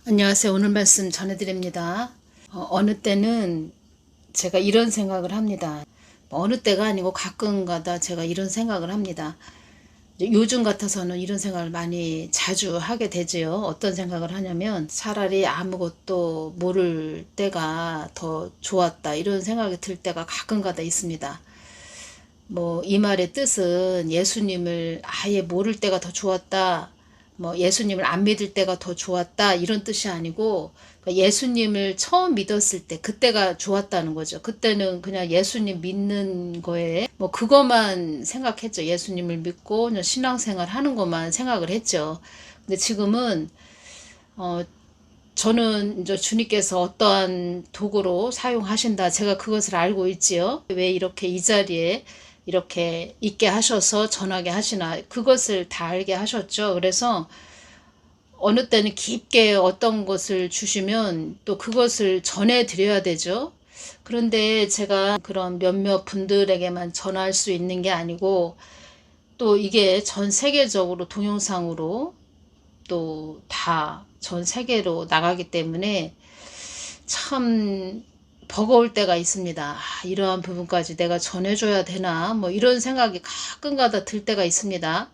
안녕하세요. 오늘 말씀 전해드립니다. 어느 때는 제가 이런 생각을 합니다. 어느 때가 아니고 가끔가다 제가 이런 생각을 합니다. 요즘 같아서는 이런 생각을 많이 자주 하게 되지요. 어떤 생각을 하냐면 차라리 아무것도 모를 때가 더 좋았다, 이런 생각이 들 때가 가끔가다 있습니다. 이 말의 뜻은 예수님을 아예 모를 때가 더 좋았다, 예수님을 안 믿을 때가 더 좋았다, 이런 뜻이 아니고, 예수님을 처음 믿었을 때 그때가 좋았다는 거죠. 그때는 그냥 예수님 믿는 거에 그것만 생각했죠. 예수님을 믿고 그냥 신앙생활 하는 것만 생각을 했죠. 근데 지금은 저는 이제 주님께서 어떠한 도구로 사용하신다, 제가 그것을 알고 있지요. 왜 이렇게 이 자리에 이렇게 있게 하셔서 전하게 하시나, 그것을 다 알게 하셨죠. 그래서 어느 때는 깊게 어떤 것을 주시면 또 그것을 전해 드려야 되죠. 그런데 제가 그런 몇몇 분들에게만 전할 수 있는 게 아니고, 또 이게 전 세계적으로 동영상으로 또 다 전 세계로 나가기 때문에 참 버거울 때가 있습니다. 이러한 부분까지 내가 전해줘야 되나, 이런 생각이 가끔가다 들 때가 있습니다.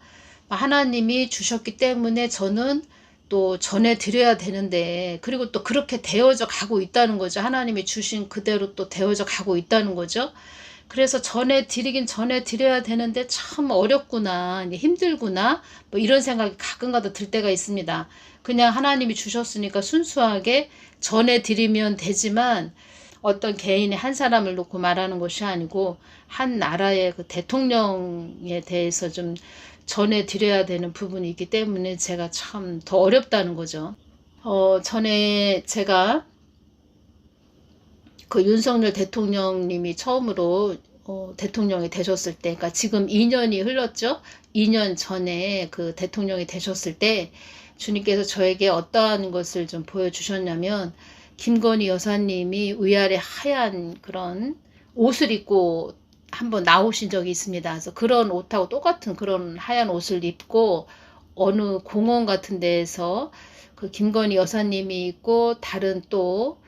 하나님이 주셨기 때문에 저는 또 전해드려야 되는데, 그리고 또 그렇게 되어져 가고 있다는 거죠. 하나님이 주신 그대로 또 되어져 가고 있다는 거죠. 그래서 전해드려야 되는데 참 어렵구나, 힘들구나, 이런 생각이 가끔가다 들 때가 있습니다. 그냥 하나님이 주셨으니까 순수하게 전해드리면 되지만, 어떤 개인의 한 사람을 놓고 말하는 것이 아니고 한 나라의 그 대통령에 대해서 좀 전해드려야 되는 부분이 있기 때문에 제가 참 더 어렵다는 거죠. 전에 제가 그 윤석열 대통령님이 처음으로 대통령이 되셨을 때, 그러니까 지금 2년이 흘렀죠. 2년 전에 그 대통령이 되셨을 때 주님께서 저에게 어떠한 것을 좀 보여주셨냐면, 김건희 여사님이 위아래 하얀 그런 옷을 입고 한번 나오신 적이 있습니다. 그래서 그런 옷하고 똑같은 그런 하얀 옷을 입고 어느 공원 같은 데에서 그 김건희 여사님이 있고 다른 또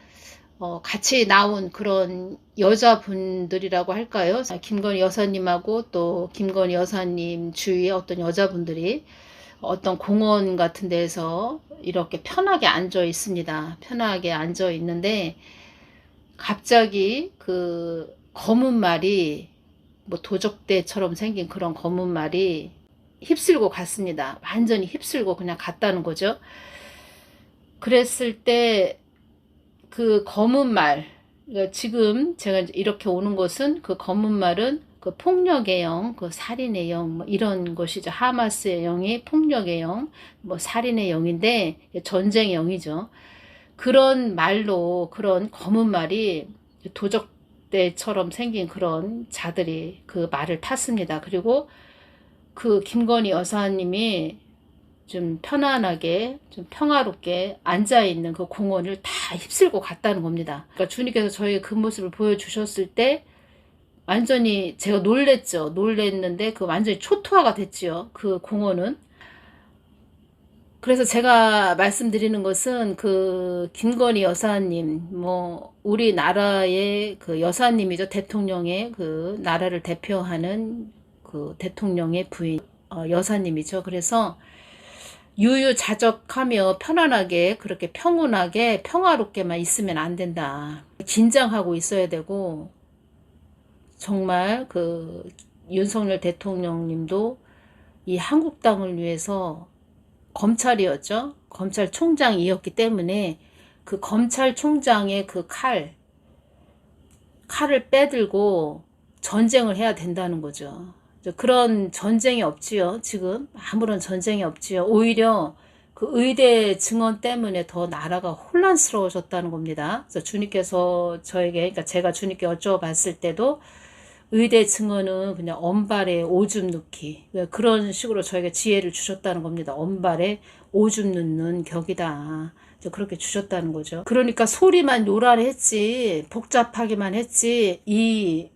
같이 나온 그런 여자분들이라고 할까요? 김건희 여사님하고 또 김건희 여사님 주위에 어떤 여자분들이 어떤 공원 같은 데서 이렇게 편하게 앉아 있습니다. 편하게 앉아 있는데 갑자기 그 검은 말이, 도적대처럼 생긴 그런 검은 말이 휩쓸고 갔습니다. 완전히 휩쓸고 그냥 갔다는 거죠. 그랬을 때 그 검은 말, 그러니까 지금 제가 이렇게 오는 것은, 그 검은 말은 그 폭력의 영, 그 살인의 영, 이런 것이죠. 하마스의 영이 폭력의 영, 살인의 영인데 전쟁의 영이죠. 그런 말로, 그런 검은 말이 도적대처럼 생긴 그런 자들이 그 말을 탔습니다. 그리고 그 김건희 여사님이 좀 편안하게, 좀 평화롭게 앉아있는 그 공원을 다 휩쓸고 갔다는 겁니다. 그러니까 주님께서 저에게 그 모습을 보여주셨을 때 완전히 제가 놀랬죠. 놀랬는데 그 완전히 초토화가 됐지요. 그 공원은. 그래서 제가 말씀드리는 것은, 그 김건희 여사님, 우리나라의 그 여사님이죠. 대통령의, 그 나라를 대표하는 그 대통령의 부인, 여사님이죠. 그래서 유유자적하며 편안하게, 그렇게 평온하게 평화롭게만 있으면 안 된다. 긴장하고 있어야 되고, 정말 그 윤석열 대통령님도 이 한국 땅을 위해서 검찰이었죠. 검찰총장이었기 때문에 그 검찰총장의 그 칼을 빼들고 전쟁을 해야 된다는 거죠. 그런 전쟁이 없지요. 지금 아무런 전쟁이 없지요. 오히려 그 의대 증언 때문에 더 나라가 혼란스러워졌다는 겁니다. 그래서 주님께서 저에게, 그러니까 제가 주님께 여쭤봤을 때도 의대 증언은 그냥 언발에 오줌 넣기, 그런 식으로 저에게 지혜를 주셨다는 겁니다. 언발에 오줌 넣는 격이다. 그렇게 주셨다는 거죠. 그러니까 소리만 요란했지, 복잡하기만 했지, 이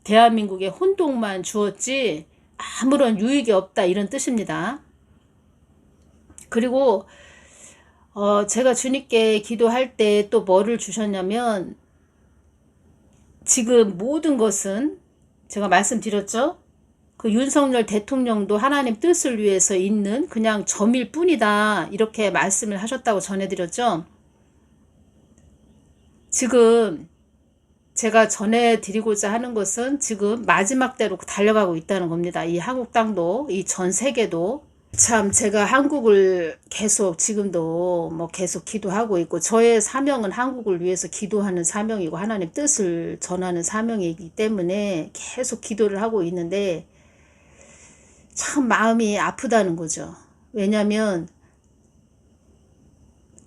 대한민국에 혼동만 주었지 아무런 유익이 없다, 이런 뜻입니다. 그리고 제가 주님께 기도할 때 또 뭐를 주셨냐면, 지금 모든 것은 제가 말씀드렸죠? 그 윤석열 대통령도 하나님 뜻을 위해서 있는 그냥 점일 뿐이다. 이렇게 말씀을 하셨다고 전해드렸죠? 지금 제가 전해드리고자 하는 것은 지금 마지막 때로 달려가고 있다는 겁니다. 이 한국 땅도, 이 전 세계도. 참 제가 한국을 계속 지금도 뭐 계속 기도하고 있고, 저의 사명은 한국을 위해서 기도하는 사명이고 하나님 뜻을 전하는 사명이기 때문에 계속 기도를 하고 있는데, 참 마음이 아프다는 거죠. 왜냐하면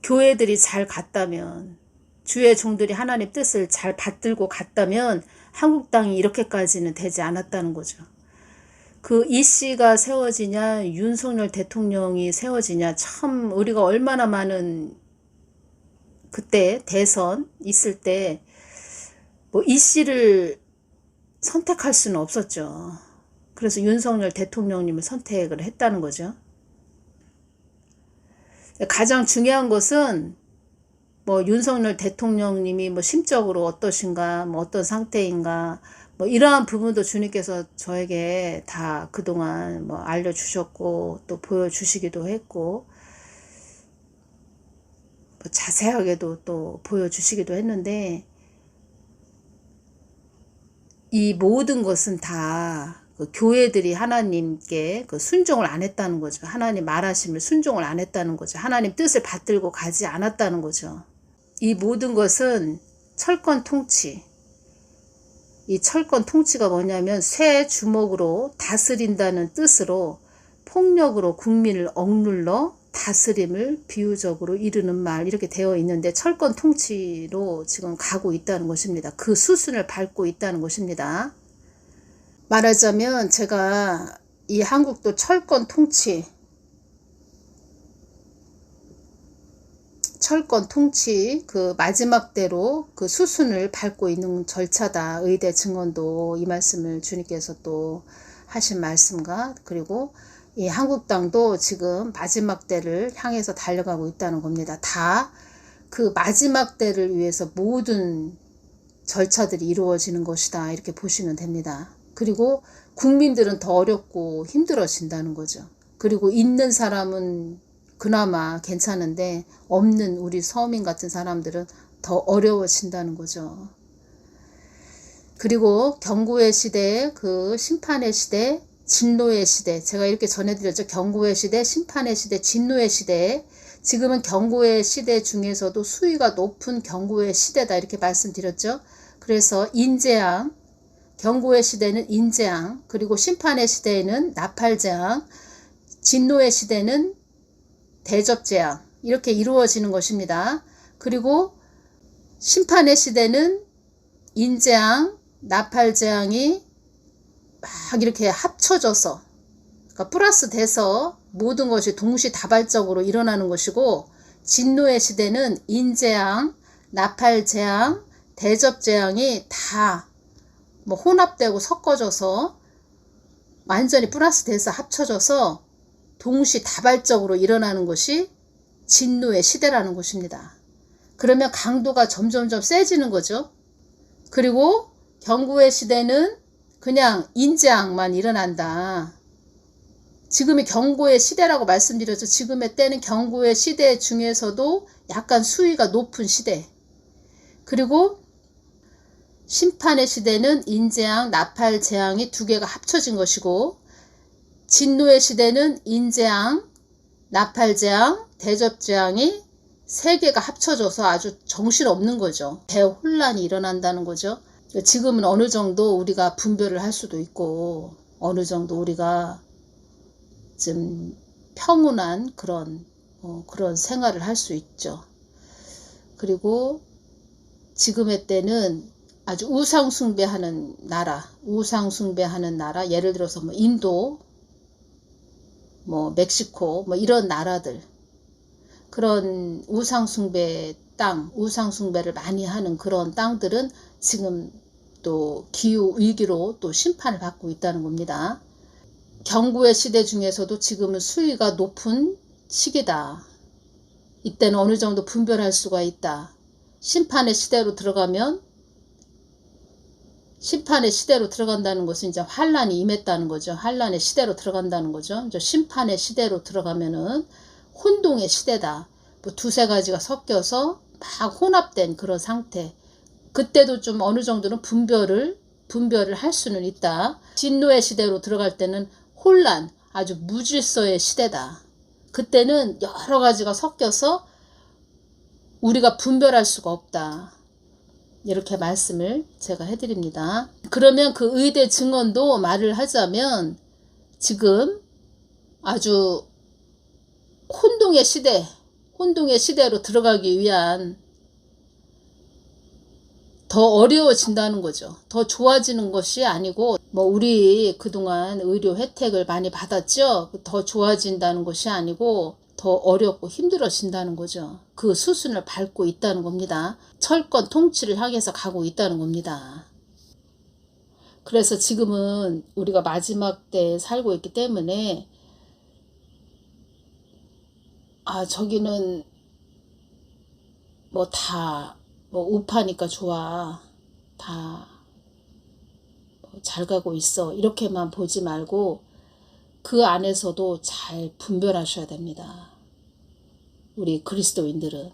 교회들이 잘 갔다면, 주의 종들이 하나님 뜻을 잘 받들고 갔다면 한국 땅이 이렇게까지는 되지 않았다는 거죠. 그 이씨가 세워지냐 윤석열 대통령이 세워지냐, 참 우리가 얼마나 많은, 그때 대선 있을 때 뭐 이씨를 선택할 수는 없었죠. 그래서 윤석열 대통령님을 선택을 했다는 거죠. 가장 중요한 것은 뭐 윤석열 대통령님이 뭐 심적으로 어떠신가, 뭐 어떤 상태인가, 뭐 이러한 부분도 주님께서 저에게 다 그동안 뭐 알려주셨고 또 보여주시기도 했고, 뭐 자세하게도 또 보여주시기도 했는데, 이 모든 것은 다 그 교회들이 하나님께 그 순종을 안 했다는 거죠. 하나님 말하심을 순종을 안 했다는 거죠. 하나님 뜻을 받들고 가지 않았다는 거죠. 이 모든 것은 철권 통치. 이 철권 통치가 뭐냐면 쇠 주먹으로 다스린다는 뜻으로 폭력으로 국민을 억눌러 다스림을 비유적으로 이르는 말, 이렇게 되어 있는데 철권 통치로 지금 가고 있다는 것입니다. 그 수순을 밟고 있다는 것입니다. 말하자면 제가 이 한국도 철권 통치, 그 마지막 때로 그 수순을 밟고 있는 절차다. 의대 증언도 이 말씀을 주님께서 또 하신 말씀과, 그리고 이 한국 땅도 지금 마지막 때를 향해서 달려가고 있다는 겁니다. 다 그 마지막 때를 위해서 모든 절차들이 이루어지는 것이다. 이렇게 보시면 됩니다. 그리고 국민들은 더 어렵고 힘들어진다는 거죠. 그리고 있는 사람은 그나마 괜찮은데 없는 우리 서민 같은 사람들은 더 어려워진다는 거죠. 그리고 경고의 시대, 그 심판의 시대, 진노의 시대, 제가 이렇게 전해드렸죠. 경고의 시대, 심판의 시대, 진노의 시대. 지금은 경고의 시대 중에서도 수위가 높은 경고의 시대다, 이렇게 말씀드렸죠. 그래서 인재앙, 경고의 시대는 인재앙, 그리고 심판의 시대에는 나팔재앙, 진노의 시대는 대접재앙, 이렇게 이루어지는 것입니다. 그리고 심판의 시대는 인재앙, 나팔재앙이 막 이렇게 합쳐져서, 그러니까 플러스 돼서 모든 것이 동시다발적으로 일어나는 것이고, 진노의 시대는 인재앙, 나팔재앙, 대접재앙이 다 뭐 혼합되고 섞어져서 완전히 플러스 돼서 합쳐져서 동시다발적으로 일어나는 것이 진노의 시대라는 것입니다. 그러면 강도가 점점점 세지는 거죠. 그리고 경고의 시대는 그냥 인재앙만 일어난다. 지금이 경고의 시대라고 말씀드렸죠. 지금의 때는 경고의 시대 중에서도 약간 수위가 높은 시대. 그리고 심판의 시대는 인재앙, 나팔재앙이 두 개가 합쳐진 것이고, 진노의 시대는 인재앙, 나팔재앙, 대접재앙이 세 개가 합쳐져서 아주 정신없는 거죠. 대혼란이 일어난다는 거죠. 지금은 어느 정도 우리가 분별을 할 수도 있고, 어느 정도 우리가 좀 평온한 그런 생활을 할 수 있죠. 그리고 지금의 때는 아주 우상숭배하는 나라, 예를 들어서 뭐 인도, 뭐 멕시코, 뭐 이런 나라들, 그런 우상숭배 땅, 우상숭배를 많이 하는 그런 땅들은 지금 또 기후 위기로 또 심판을 받고 있다는 겁니다. 경고의 시대 중에서도 지금은 수위가 높은 시기다. 이때는 어느 정도 분별할 수가 있다. 심판의 시대로 들어간다는 것은 이제 환란이 임했다는 거죠. 환란의 시대로 들어간다는 거죠. 이제 심판의 시대로 들어가면은 혼동의 시대다. 뭐 두세 가지가 섞여서 막 혼합된 그런 상태. 그때도 좀 어느 정도는 분별을 할 수는 있다. 진노의 시대로 들어갈 때는 혼란, 아주 무질서의 시대다. 그때는 여러 가지가 섞여서 우리가 분별할 수가 없다. 이렇게 말씀을 제가 해드립니다. 그러면 그 의대 증언도 말을 하자면 지금 아주 혼동의 시대로 들어가기 위한 더 어려워진다는 거죠. 더 좋아지는 것이 아니고 뭐 우리 그동안 의료 혜택을 많이 받았죠. 더 좋아진다는 것이 아니고 더 어렵고 힘들어진다는 거죠. 그 수순을 밟고 있다는 겁니다. 철권 통치를 향해서 가고 있다는 겁니다. 그래서 지금은 우리가 마지막 때에 살고 있기 때문에 저기는 뭐 다 우파니까 좋아. 다 잘 가고 있어. 이렇게만 보지 말고 그 안에서도 잘 분별하셔야 됩니다. 우리 그리스도인들은.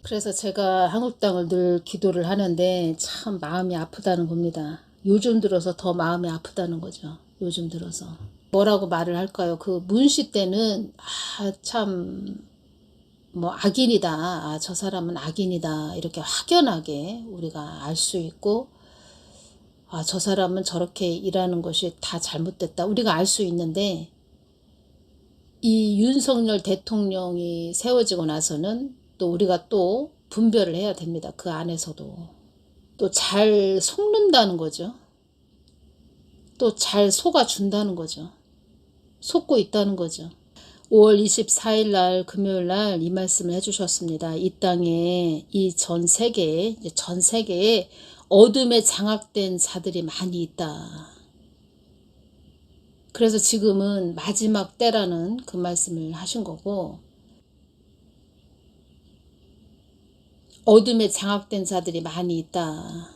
그래서 제가 한국 땅을 늘 기도를 하는데 참 마음이 아프다는 겁니다. 요즘 들어서 더 마음이 아프다는 거죠. 요즘 들어서. 뭐라고 말을 할까요? 그 문시 때는 참 뭐 악인이다. 저 사람은 악인이다. 이렇게 확연하게 우리가 알 수 있고 저 사람은 저렇게 일하는 것이 다 잘못됐다. 우리가 알 수 있는데 이 윤석열 대통령이 세워지고 나서는 또 우리가 또 분별을 해야 됩니다. 그 안에서도. 또 잘 속는다는 거죠. 또 잘 속아준다는 거죠. 속고 있다는 거죠. 5월 24일 날 금요일 날 이 말씀을 해주셨습니다. 이 땅에 이 전 세계에 어둠에 장악된 자들이 많이 있다. 그래서 지금은 마지막 때라는 그 말씀을 하신 거고 어둠에 장악된 자들이 많이 있다.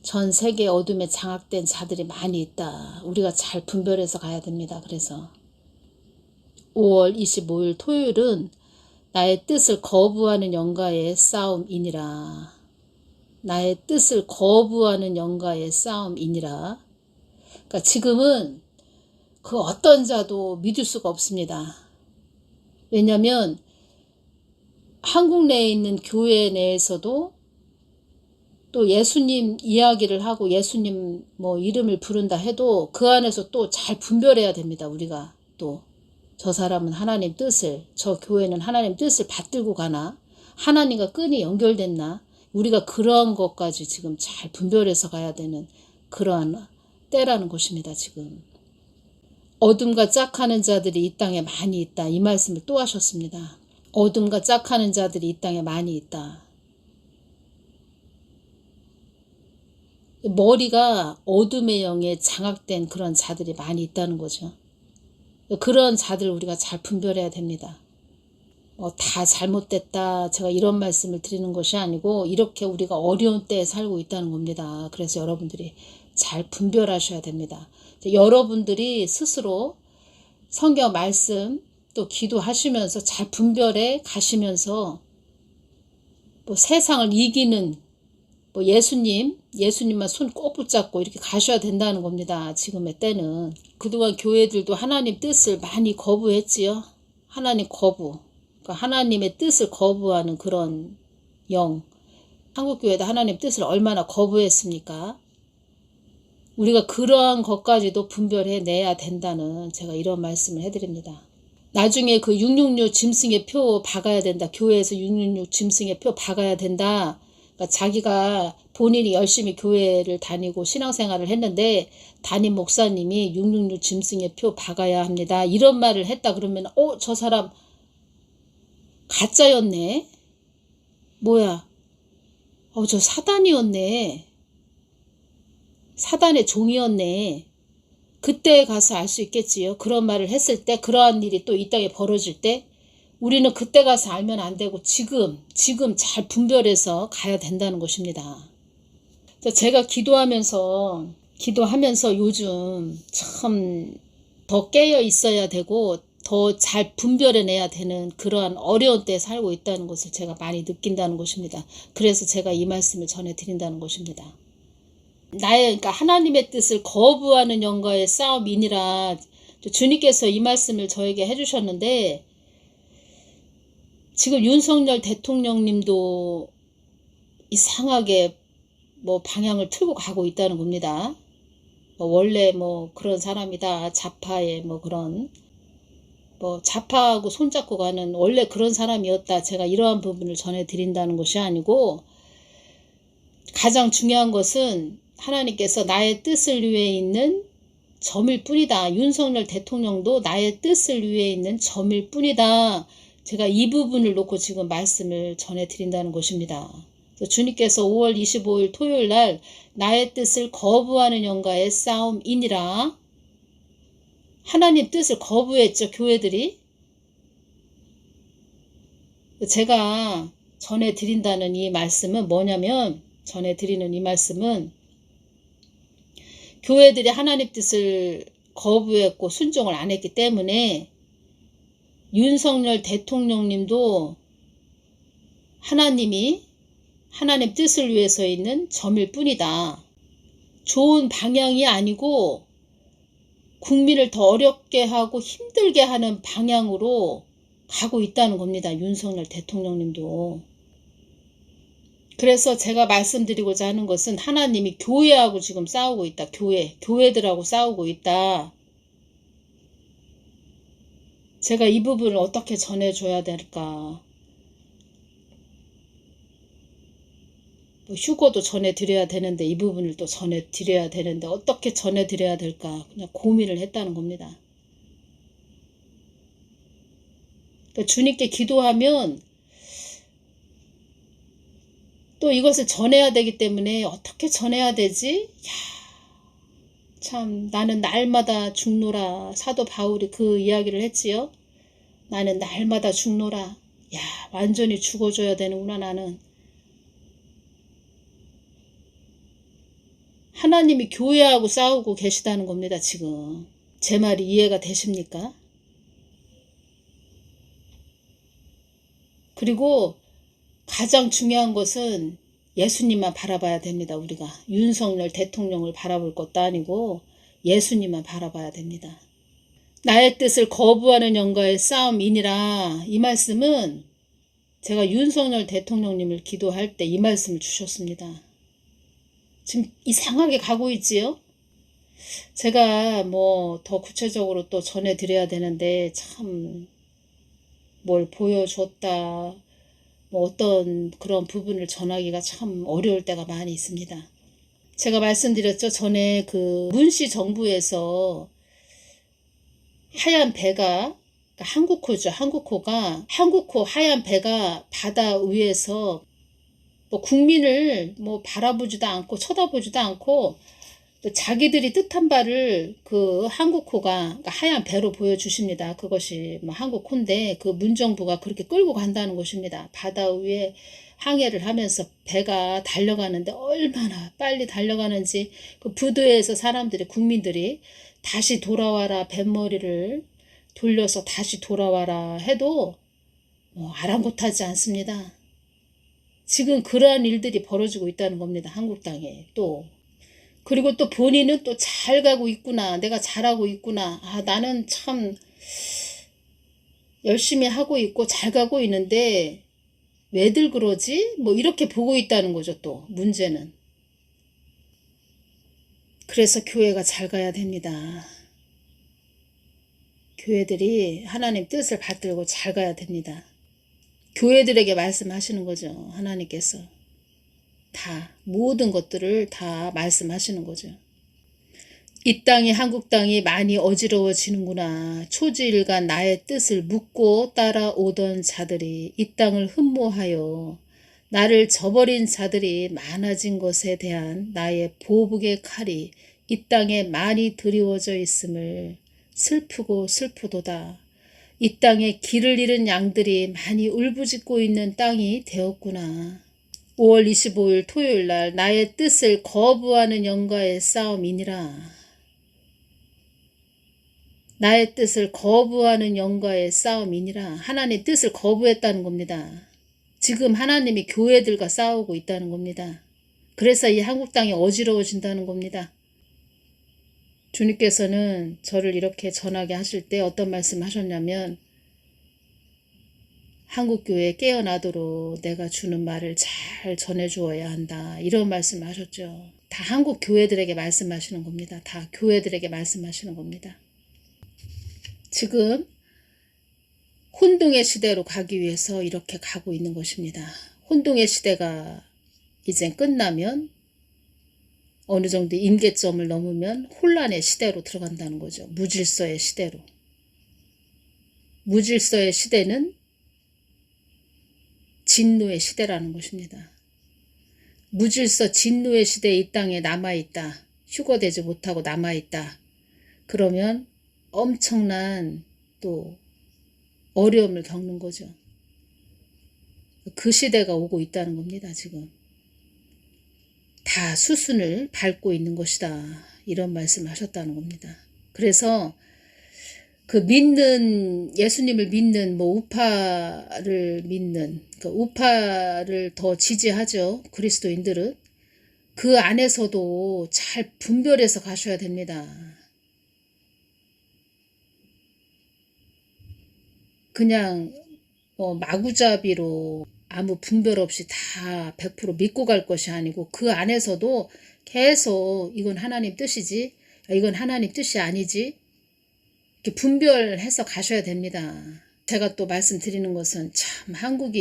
전 세계 어둠에 장악된 자들이 많이 있다. 우리가 잘 분별해서 가야 됩니다. 그래서 5월 25일 토요일은 나의 뜻을 거부하는 영가의 싸움이니라. 나의 뜻을 거부하는 영가의 싸움이니라. 그러니까 지금은 그 어떤 자도 믿을 수가 없습니다. 왜냐하면 한국 내에 있는 교회 내에서도 또 예수님 이야기를 하고 예수님 뭐 이름을 부른다 해도 그 안에서 또 잘 분별해야 됩니다. 우리가 또 저 사람은 하나님 뜻을, 저 교회는 하나님 뜻을 받들고 가나, 하나님과 끈이 연결됐나, 우리가 그러한 것까지 지금 잘 분별해서 가야 되는 그러한 때라는 것입니다. 지금 어둠과 짝하는 자들이 이 땅에 많이 있다. 이 말씀을 또 하셨습니다. 어둠과 짝하는 자들이 이 땅에 많이 있다. 머리가 어둠의 영에 장악된 그런 자들이 많이 있다는 거죠. 그런 자들 우리가 잘 분별해야 됩니다. 다 잘못됐다. 제가 이런 말씀을 드리는 것이 아니고 이렇게 우리가 어려운 때에 살고 있다는 겁니다. 그래서 여러분들이 잘 분별하셔야 됩니다. 여러분들이 스스로 성경 말씀 또 기도하시면서 잘 분별해 가시면서 뭐 세상을 이기는 뭐 예수님만 손 꼭 붙잡고 이렇게 가셔야 된다는 겁니다. 지금의 때는. 그동안 교회들도 하나님 뜻을 많이 거부했지요. 하나님 거부. 그러니까 하나님의 뜻을 거부하는 그런 영. 한국교회도 하나님 뜻을 얼마나 거부했습니까? 우리가 그러한 것까지도 분별해내야 된다는 제가 이런 말씀을 해드립니다. 나중에 그 666 짐승의 표 박아야 된다. 교회에서 666 짐승의 표 박아야 된다. 그러니까 자기가 본인이 열심히 교회를 다니고 신앙생활을 했는데 담임 목사님이 666 짐승의 표 박아야 합니다. 이런 말을 했다 그러면 저 사람 가짜였네. 뭐야. 저 사단이었네. 사단의 종이었네. 그때 가서 알 수 있겠지요. 그런 말을 했을 때, 그러한 일이 또 이 땅에 벌어질 때 우리는 그때 가서 알면 안 되고 지금 잘 분별해서 가야 된다는 것입니다. 제가 기도하면서 요즘 참 더 깨어 있어야 되고 더 잘 분별해내야 되는 그러한 어려운 때에 살고 있다는 것을 제가 많이 느낀다는 것입니다. 그래서 제가 이 말씀을 전해드린다는 것입니다. 그러니까 하나님의 뜻을 거부하는 영과의 싸움이니라, 주님께서 이 말씀을 저에게 해주셨는데, 지금 윤석열 대통령님도 이상하게 방향을 틀고 가고 있다는 겁니다. 원래 그런 사람이다. 좌파의 그런 좌파하고 손잡고 가는 원래 그런 사람이었다. 제가 이러한 부분을 전해드린다는 것이 아니고, 가장 중요한 것은 하나님께서 나의 뜻을 위해 있는 점일 뿐이다. 윤석열 대통령도 나의 뜻을 위해 있는 점일 뿐이다. 제가 이 부분을 놓고 지금 말씀을 전해드린다는 것입니다. 주님께서 5월 25일 토요일 날 나의 뜻을 거부하는 영과의 싸움이니라. 하나님 뜻을 거부했죠, 교회들이. 제가 전해드린다는 이 말씀은 뭐냐면, 전해드리는 이 말씀은 교회들이 하나님 뜻을 거부했고 순종을 안 했기 때문에 윤석열 대통령님도 하나님 뜻을 위해서 있는 점일 뿐이다. 좋은 방향이 아니고 국민을 더 어렵게 하고 힘들게 하는 방향으로 가고 있다는 겁니다. 윤석열 대통령님도. 그래서 제가 말씀드리고자 하는 것은 하나님이 교회하고 지금 싸우고 있다. 교회들하고 싸우고 있다. 제가 이 부분을 어떻게 전해줘야 될까. 휴거도 전해드려야 되는데 이 부분을 또 전해드려야 되는데 어떻게 전해드려야 될까. 그냥 고민을 했다는 겁니다. 그러니까 주님께 기도하면 또 이것을 전해야 되기 때문에 어떻게 전해야 되지? 참 나는 날마다 죽노라. 사도 바울이 그 이야기를 했지요. 나는 날마다 죽노라. 완전히 죽어줘야 되는구나. 나는 하나님이 교회하고 싸우고 계시다는 겁니다. 지금 제 말이 이해가 되십니까? 그리고 가장 중요한 것은 예수님만 바라봐야 됩니다. 우리가 윤석열 대통령을 바라볼 것도 아니고 예수님만 바라봐야 됩니다. 나의 뜻을 거부하는 영과의 싸움이니라. 이 말씀은 제가 윤석열 대통령님을 기도할 때 이 말씀을 주셨습니다. 지금 이상하게 가고 있지요? 제가 더 구체적으로 또 전해드려야 되는데 참 뭘 보여줬다. 어떤 그런 부분을 전하기가 참 어려울 때가 많이 있습니다. 제가 말씀드렸죠. 전에 그 문씨 정부에서 하얀 배가, 한국호죠. 한국호 하얀 배가 바다 위에서 국민을 바라보지도 않고 쳐다보지도 않고 또 자기들이 뜻한 바를 그 한국호가 하얀 배로 보여주십니다. 그것이 한국호인데 그 문정부가 그렇게 끌고 간다는 것입니다. 바다 위에 항해를 하면서 배가 달려가는데 얼마나 빨리 달려가는지 그 부두에서 국민들이 다시 돌아와라, 뱃머리를 돌려서 다시 돌아와라 해도 아랑곳하지 않습니다. 지금 그러한 일들이 벌어지고 있다는 겁니다. 한국 땅에. 그리고 또 본인은 또 잘 가고 있구나. 내가 잘하고 있구나. 나는 참 열심히 하고 있고 잘 가고 있는데 왜들 그러지? 이렇게 보고 있다는 거죠. 또 문제는. 그래서 교회가 잘 가야 됩니다. 교회들이 하나님 뜻을 받들고 잘 가야 됩니다. 교회들에게 말씀하시는 거죠. 하나님께서. 모든 것들을 다 말씀하시는 거죠. 이 땅이 한국 땅이 많이 어지러워지는구나. 초지일간 나의 뜻을 묻고 따라오던 자들이 이 땅을 흠모하여 나를 저버린 자들이 많아진 것에 대한 나의 보복의 칼이 이 땅에 많이 드리워져 있음을 슬프고 슬프도다. 이 땅에 길을 잃은 양들이 많이 울부짖고 있는 땅이 되었구나. 5월 25일 토요일 날 나의 뜻을 거부하는 영과의 싸움이니라. 나의 뜻을 거부하는 영과의 싸움이니라. 하나님 뜻을 거부했다는 겁니다. 지금 하나님이 교회들과 싸우고 있다는 겁니다. 그래서 이 한국 땅이 어지러워진다는 겁니다. 주님께서는 저를 이렇게 전하게 하실 때 어떤 말씀 하셨냐면, 한국교회에 깨어나도록 내가 주는 말을 잘 전해주어야 한다. 이런 말씀을 하셨죠. 다 한국 교회들에게 말씀하시는 겁니다. 다 교회들에게 말씀하시는 겁니다. 지금 혼동의 시대로 가기 위해서 이렇게 가고 있는 것입니다. 혼동의 시대가 이제 끝나면 어느 정도 임계점을 넘으면 혼란의 시대로 들어간다는 거죠. 무질서의 시대로. 무질서의 시대는 진노의 시대라는 것입니다. 무질서 진노의 시대에 이 땅에 남아있다. 휴거되지 못하고 남아있다. 그러면 엄청난 또 어려움을 겪는 거죠. 그 시대가 오고 있다는 겁니다. 지금. 다 수순을 밟고 있는 것이다. 이런 말씀을 하셨다는 겁니다. 그래서 그 예수님을 믿는 우파를 믿는, 그 우파를 더 지지하죠. 그리스도인들은. 그 안에서도 잘 분별해서 가셔야 됩니다. 그냥 마구잡이로 아무 분별 없이 다 100% 믿고 갈 것이 아니고, 그 안에서도 계속 이건 하나님 뜻이지, 이건 하나님 뜻이 아니지, 이렇게 분별해서 가셔야 됩니다. 제가 또 말씀드리는 것은 참 한국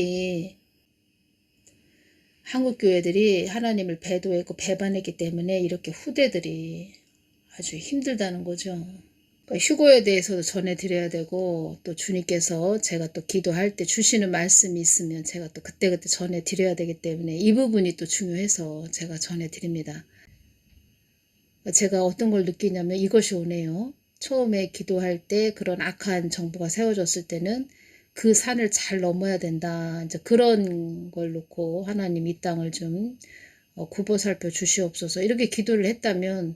교회들이 하나님을 배도했고 배반했기 때문에 이렇게 후대들이 아주 힘들다는 거죠. 휴거에 대해서도 전해드려야 되고, 또 주님께서 제가 또 기도할 때 주시는 말씀이 있으면 제가 또 그때그때 전해드려야 되기 때문에 이 부분이 또 중요해서 제가 전해드립니다. 제가 어떤 걸 느끼냐면 이것이 오네요. 처음에 기도할 때 그런 악한 정부가 세워졌을 때는 그 산을 잘 넘어야 된다. 이제 그런 걸 놓고 하나님 이 땅을 좀 굽어 살펴 주시옵소서 이렇게 기도를 했다면,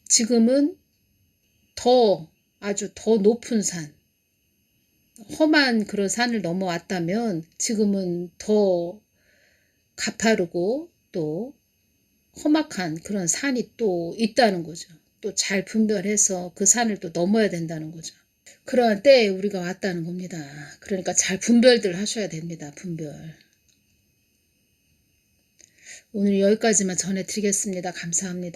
지금은 아주 더 높은 산, 험한 그런 산을 넘어왔다면 지금은 더 가파르고 또 험악한 그런 산이 또 있다는 거죠. 또 잘 분별해서 그 산을 또 넘어야 된다는 거죠. 그러한 때에 우리가 왔다는 겁니다. 그러니까 잘 분별들 하셔야 됩니다. 분별. 오늘 여기까지만 전해드리겠습니다. 감사합니다.